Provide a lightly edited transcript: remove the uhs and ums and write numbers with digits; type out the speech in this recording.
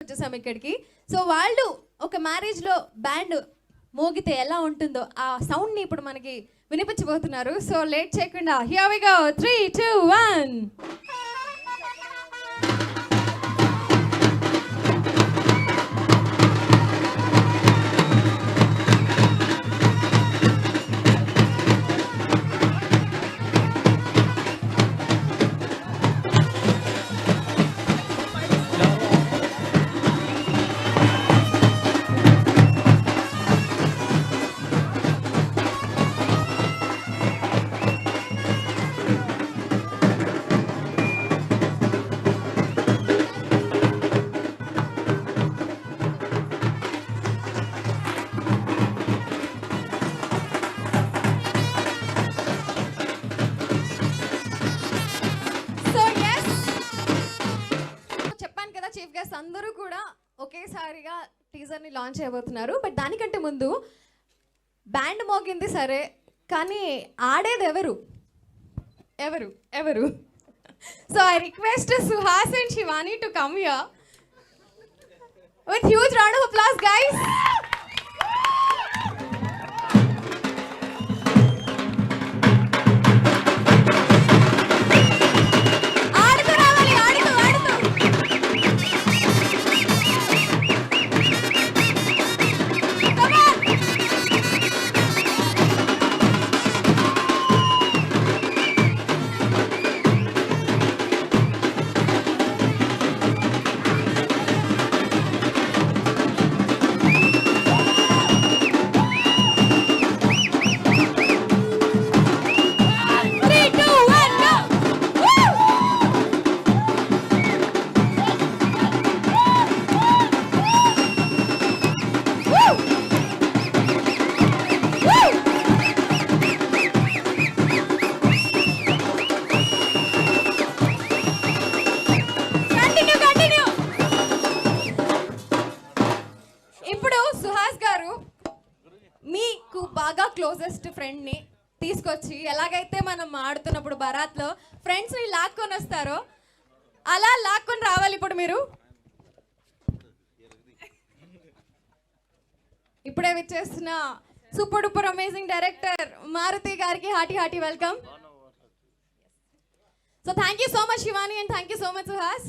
వచ్చేసాం ఇక్కడికి. సో వాళ్ళు ఒక మ్యారేజ్లో బ్యాండ్ మోగితే ఎలా ఉంటుందో ఆ సౌండ్ని ఇప్పుడు మనకి వినిపించబోతున్నారు. సో లేట్ చేయకుండా here we go 3 2 1. Chief guest అందరూ కూడా ఒకేసారిగా టీజర్ని లాంచ్ చేయబోతున్నారు. బట్ దానికంటే ముందు బ్యాండ్ మోగింది సరే, కానీ ఆడేది ఎవరు ఎవరు ఎవరు so I request Suhas and Shivani to come here with huge round of applause guys. మీకు బాగా క్లోజెస్ట్ ఫ్రెండ్ని తీసుకొచ్చి ఎలాగైతే మనం ఆడుతున్నప్పుడు బరాత్లో ఫ్రెండ్స్ని లాక్కొని వస్తారో అలా లాక్కొని రావాలి ఇప్పుడు మీరు. ఇప్పుడే విచ్చేస్తున్న super duper amazing director Maruthi గారికి hearty welcome. So thank you so much Shivani and thank you so much Suhas.